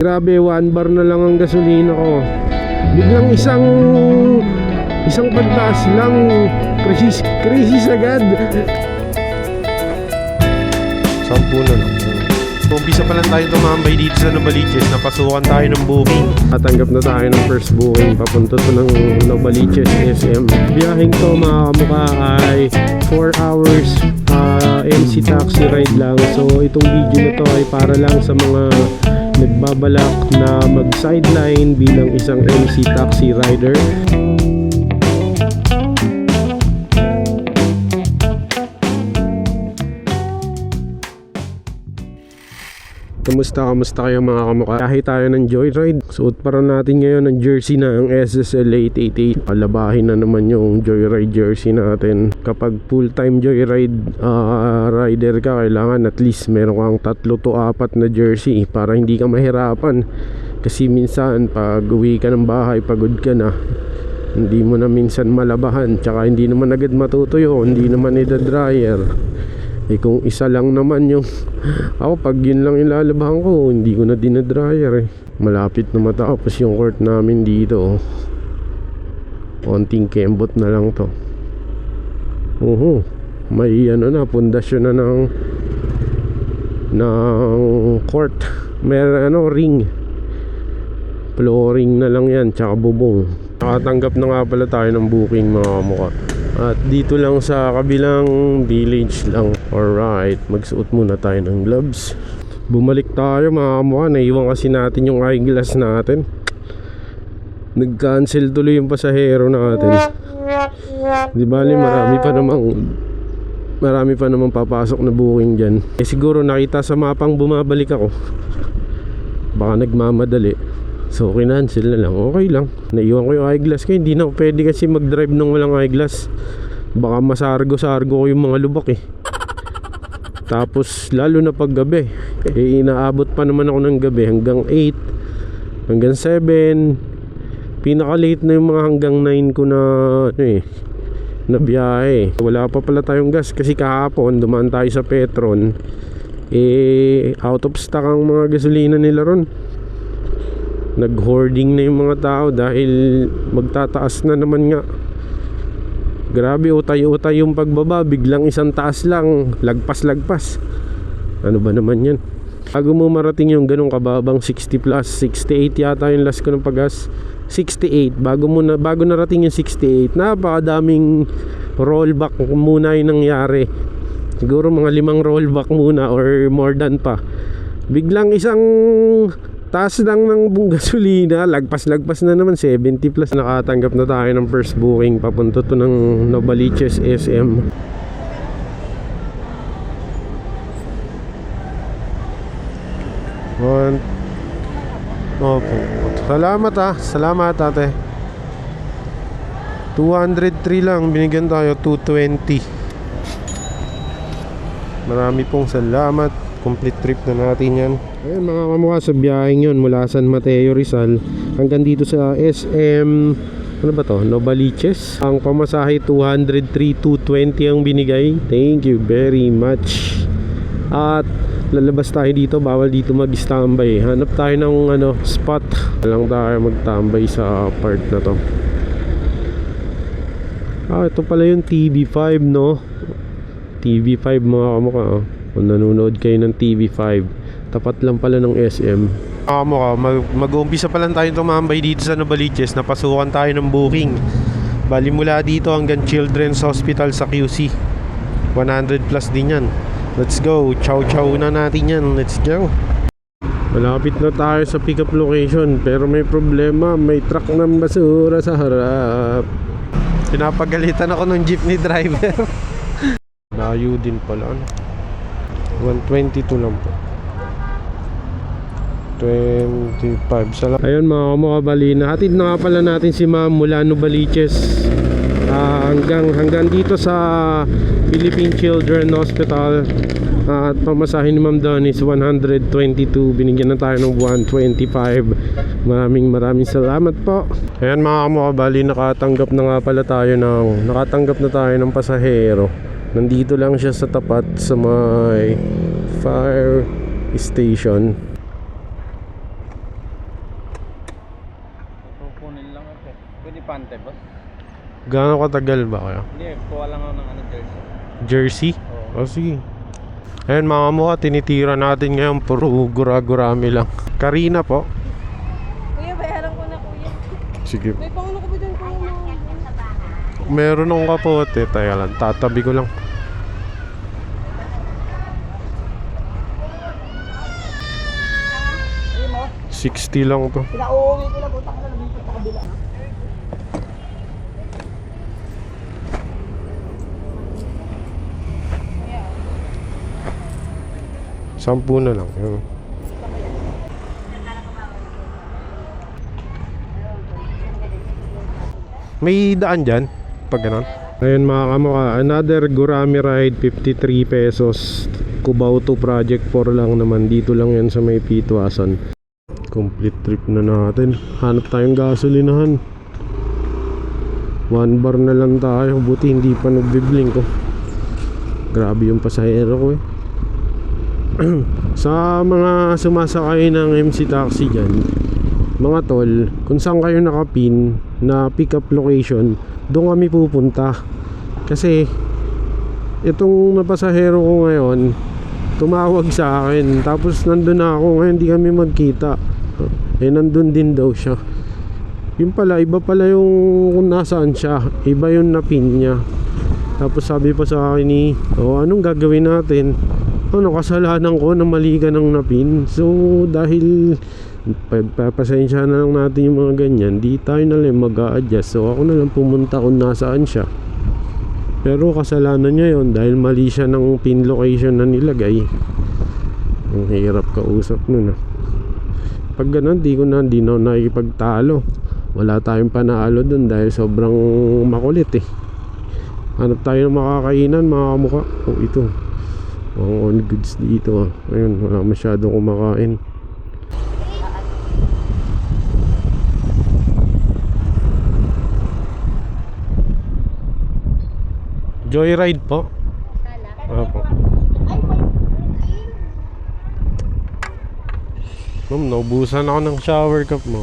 Grabe, 1 bar na lang ang gasolina ko. Biglang isang pagtaas lang, crisis agad. 10 na lang. Umpisa pa lang tayo tumambay dito sa Novaliches. Napasukan tayo ng booking. Tatanggap na tayo ng first booking. Papunta to ng Novaliches SM. Biyaheng to mga kamukha ay 4 hours MC taxi ride lang. So itong video na to ay para lang sa mga nagbabalak na mag-sideline bilang isang MC taxi rider. Kamusta kayo mga kamukha? Kahit tayo ng joyride, suot pa rin natin ngayon ng jersey na ang SSL 888. Palabahin na naman yung joyride jersey natin. Kapag full time joyride rider ka, kailangan at least meron kang 3 to 4 na jersey para hindi ka mahirapan. Kasi minsan pag uwi ka ng bahay, pagod ka na, hindi mo na minsan malabahan, tsaka hindi naman agad matutuyo, hindi naman ida-dryer. Kung isa lang naman yung ako, pag yun lang ilalabahan ko, hindi ko na dinadryer Malapit na matapos yung court namin dito. Konting kembot na lang to. May pundasyon na ng court. May ring. Flooring na lang yan, tsaka bubong. Nakatanggap na nga pala tayo ng booking mga kamukha. At dito lang sa kabilang village lang. Alright, magsuot muna tayo ng gloves. Bumalik tayo mga kamukha. Naiwan kasi natin yung eyeglass natin. Nag-cancel tuloy yung pasahero natin. Di bali marami pa namang papasok na booking dyan. Siguro nakita sa mapang bumabalik ako, baka nagmamadali, so kinancel na lang. Okay lang, naiwan ko yung eyeglass ko. Hindi na ako pwede kasi mag-drive nang walang eyeglass. Baka masargo-sargo ko yung mga lubak Tapos lalo na pag gabi, inaabot pa naman ako ng gabi hanggang 8, hanggang 7. Pinaka-late na yung mga hanggang 9 ko na na biyahe. Wala pa pala tayong gas kasi kahapon dumaan tayo sa Petron. Out of stock ang mga gasolina nila ron. Nag-hoarding na yung mga tao dahil magtataas na naman nga. Grabe, utay-utay yung pagbaba, biglang isang taas lang, lagpas. Ano ba naman yan? Bago mo marating yung ganong kababang 60 plus, 68 yata yung last ko ng paggas. 68, bago narating yung 68, napakadaming rollback muna yung nangyari. Siguro mga 5 rollback muna or more than pa. Biglang isang taas lang ng gasolina, lagpas na naman, 70 plus. Nakatanggap na tayo ng first booking. Papunta to ng Novaliches SM. Salamat ate. 203 lang, binigyan tayo 220. Marami pong salamat. Complete trip na natin yan. Ayun mga kamukha, sa biyaheng yun mula San Mateo Rizal hanggang dito sa SM, ano ba to? Novaliches. Ang pamasahe 203, 220 ang binigay. Thank you very much. At lalabas tayo dito, bawal dito mag-standby. Hanap tayo ng spot. Lang tayo magtambay sa part na to. Ito pala yung TV5 no. TV5 mga kamukha Kung nanonood kayo ng TV5, tapat lang pala ng SM. Mag-uumpisa pa lang tayo tumambay dito sa Novaliches. Napasukan tayo ng booking. Bali mula dito hanggang Children's Hospital sa QC. 100 plus din yan. Let's go, chow na natin yan. Let's go. Malapit na tayo sa pick up location, pero may problema, may truck ng basura sa harap. Pinapagalitan ako ng jeepney driver. Layo din pala 122 lang po. 25. Ayun mga kamukha, bali nahatid na nga pala natin si ma'am mula Novaliches hanggang dito sa Philippine Children Hospital. At pamasahin ni ma'am doon is 122. Binigyan na tayo ng 125. Maraming salamat po. Ayan mga kamukha, bali nakatanggap na tayo ng pasahero. Nandito lang siya sa tapat sa may fire station. kunin lang ako. Pwede pante, boss? Gaano katagal ba kayo? Hindi, kuha lang ako ng ano, jersey. Jersey? Oo. O sige. Ayun mga mukha, tinitira natin ngayon. Puro gura-gurami lang. Karina po. Kuya, bayaran ko na kuya. Sige. May pangulo ko ba dyan kuya mo? Meron akong kapote. Taya lang, tatabi ko lang. Ayun mo, 60 lang to. pinauwi ko lang, butak na lumipat sa kabila. Sampu na lang. Yun. May daan dyan pag ganon. Ayun mga kamukha, another Gurami ride, 53 pesos. Cubao to Project 4 lang naman. Dito lang yan sa may Pitwasan. Complete trip na natin. Hanap tayong gasolinahan. 1 bar na lang tayo. Buti hindi pa nagbiblink ko. Grabe yung pasahero ko eh. Sa mga sumasakay ng MC Taxi dyan, mga tol, kung saan kayo nakapin na pick up location, doon kami pupunta. Kasi itong napasahero ko ngayon tumawag sa akin, tapos nandun na ako ngayon, hindi kami magkita. Eh nandun din daw siya. Yun pala, iba pala yung kung nasaan siya, iba yung napin niya. Tapos sabi pa sa akin ni, anong gagawin natin? Ano, kasalanan ko na mali ka ng napin. So dahil pagpapasensya na lang natin yung mga ganyan, di tayo na lang mag-a-adjust. So ako na lang pumunta kung nasaan siya. Pero kasalanan niya yon dahil mali siya ng pin location na nilagay. Ang hirap kausap nun. Pag ganun, di na nakikipagtalo. Wala tayong panalo dun dahil sobrang makulit eh. Hanap tayo ng makakainan, mga kamukha. Ito, mga on goods dito. Ayun, wala masyadong kumakain. Joyride po. Opo. Ma'am, naubusan ako ng shower cup mo.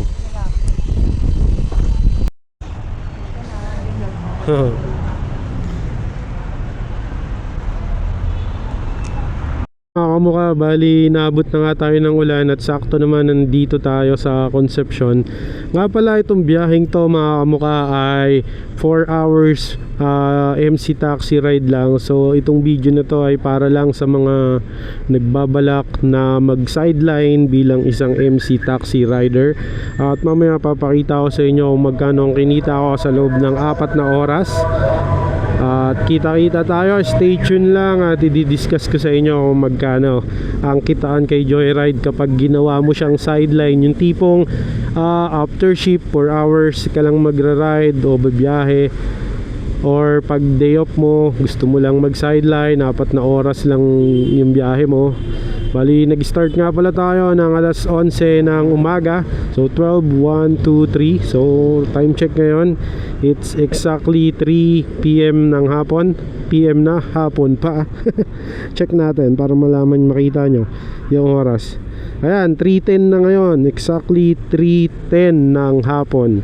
Mga kamukha, bali naabot na nga tayo ng ulan at sakto naman nandito tayo sa Concepcion. Nga pala itong biyaheng to mga kamukha ay 4 hours MC taxi ride lang. So itong video na to ay para lang sa mga nagbabalak na mag sideline bilang isang MC taxi rider. At mamaya papakita ko sa inyo kung magkano ang kinita ko sa loob ng 4 na oras. At kita-kita tayo, stay tuned lang at i-discuss ko sa inyo kung magkano ang kitaan kay Joyride kapag ginawa mo siyang sideline. Yung tipong after shift 4 hours ka lang magra-ride o babiyahe, or pag day off mo gusto mo lang mag-sideline, 4 na oras lang yung biyahe mo. Bali nag-start nga pala tayo ng alas 11 ng umaga. So 12, 1, 2, 3. So time check ngayon, it's exactly 3 PM ng hapon. PM na, hapon pa. Check natin para malaman, makita nyo yung oras. Ayan, 3:10 na ngayon. Exactly 3:10 ng hapon.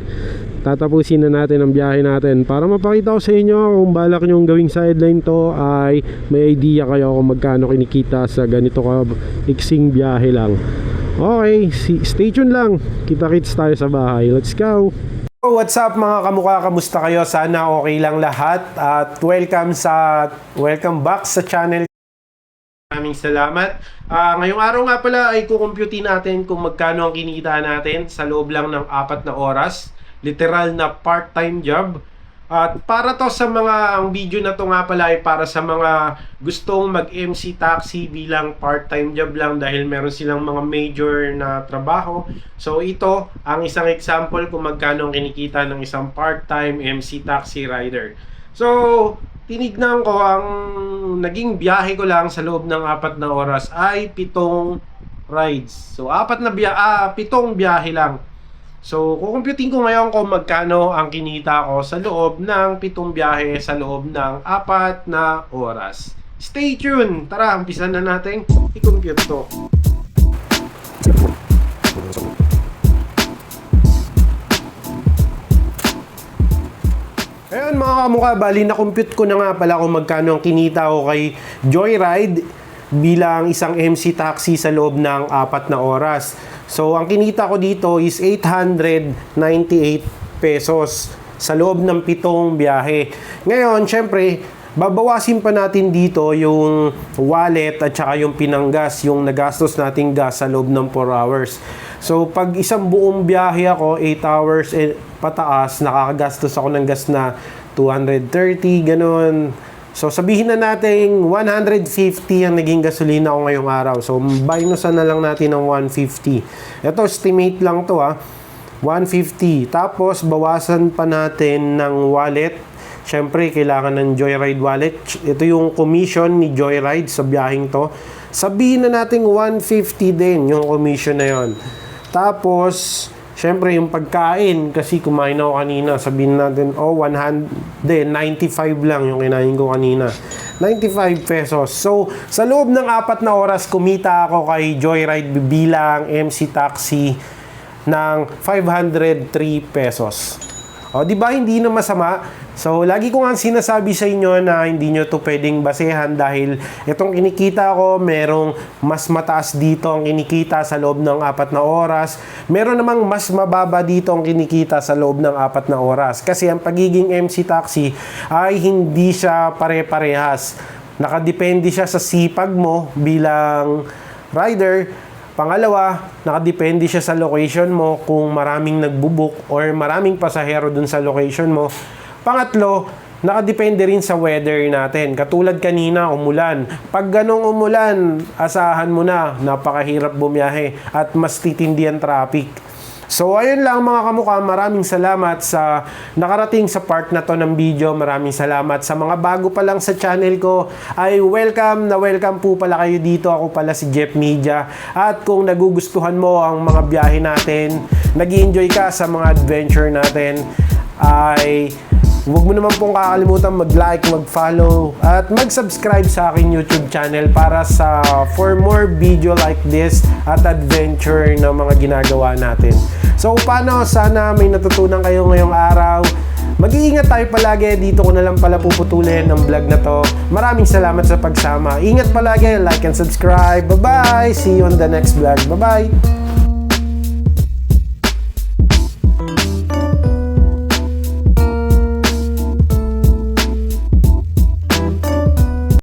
Tatapusin na natin ang biyahe natin para mapakita ko sa inyo kung balak nyong gawing sideline to ay may idea kayo kung magkano kinikita sa ganito ka iksing biyahe lang. Okay, stay tuned lang. Kita-kits tayo sa bahay. Let's go! What's up mga kamukha? Kamusta kayo? Sana okay lang lahat at welcome back sa channel. Maraming salamat. Ngayong araw nga pala ay kukumputin natin kung magkano ang kinikita natin sa loob lang ng 4 na oras. Literal na part-time job. At para to sa mga, ang video na to nga pala ay para sa mga gustong mag-MC taxi bilang part-time job lang dahil meron silang mga major na trabaho. So ito ang isang example kung magkano ang kinikita ng isang part-time MC taxi rider. So tinignan ko, ang naging biyahe ko lang sa loob ng 4 na oras ay 7 rides. So 7 biyahe lang. So, kukumputin ko ngayon kung magkano ang kinita ko sa loob ng 7 biyahe sa loob ng 4 na oras. Stay tuned! Tara, umpisa na natin i-compute to. kamukha, bali na-compute ko na nga pala kung magkano ang kinita ko kay Joyride bilang isang MC taxi sa loob ng 4 na oras. So, ang kinita ko dito is 898 pesos sa loob ng 7 biyahe. Ngayon, syempre, babawasin pa natin dito yung wallet at saka yung pinanggas, yung nagastos nating gas sa loob ng 4 hours. So, pag isang buong biyahe ako, 8 hours pataas, nakakagastos ako ng gas na 230, ganun. So, sabihin na natin 150 ang naging gasolina ko ngayong araw. So, minusan na lang natin ng 150. Ito, estimate lang to 150. Tapos, bawasan pa natin ng wallet. Siyempre, kailangan ng Joyride wallet. Ito yung commission ni Joyride sa biyaheng to. Sabihin na natin 150 din yung commission na yon. Tapos, siyempre, yung pagkain, kasi kumain ako kanina, sabihin natin, 95 lang yung kinain ko kanina. 95 pesos. So, sa loob ng 4 na oras, kumita ako kay Joyride bilang MC Taxi ng 503 pesos. O, di ba hindi na masama? So, lagi ko nga sinasabi sa inyo na hindi nyo to pwedeng basehan dahil itong kinikita ko, merong mas mataas dito ang kinikita sa loob ng 4 na oras. Meron namang mas mababa dito ang kinikita sa loob ng 4 na oras. Kasi ang pagiging MC Taxi ay hindi siya pare-parehas. Nakadepende siya sa sipag mo bilang rider. Pangalawa, nakadepende siya sa location mo kung maraming nagbubuk or maraming pasahero dun sa location mo. Pangatlo, nakadepende rin sa weather natin. Katulad kanina, umulan. Pag ganong umulan, asahan mo na, napakahirap bumiyahe at mas titindi ang traffic. So, ayun lang mga kamukha. Maraming salamat sa nakarating sa part na to ng video. Maraming salamat sa mga bago pa lang sa channel ko. Ay welcome po pala kayo dito. Ako pala si Jeff Media. At kung nagugustuhan mo ang mga biyahe natin, nag-i-enjoy ka sa mga adventure natin, ay huwag mo naman pong kakalimutan mag-like, mag-follow, at mag-subscribe sa aking YouTube channel para for more video like this at adventure na mga ginagawa natin. So, paano? Sana may natutunan kayo ngayong araw. Mag-iingat tayo palagi. Dito ko na lang pala puputulin ang vlog na to. Maraming salamat sa pagsama. Ingat palagi. Like and subscribe. Bye-bye! See you on the next vlog. Bye-bye!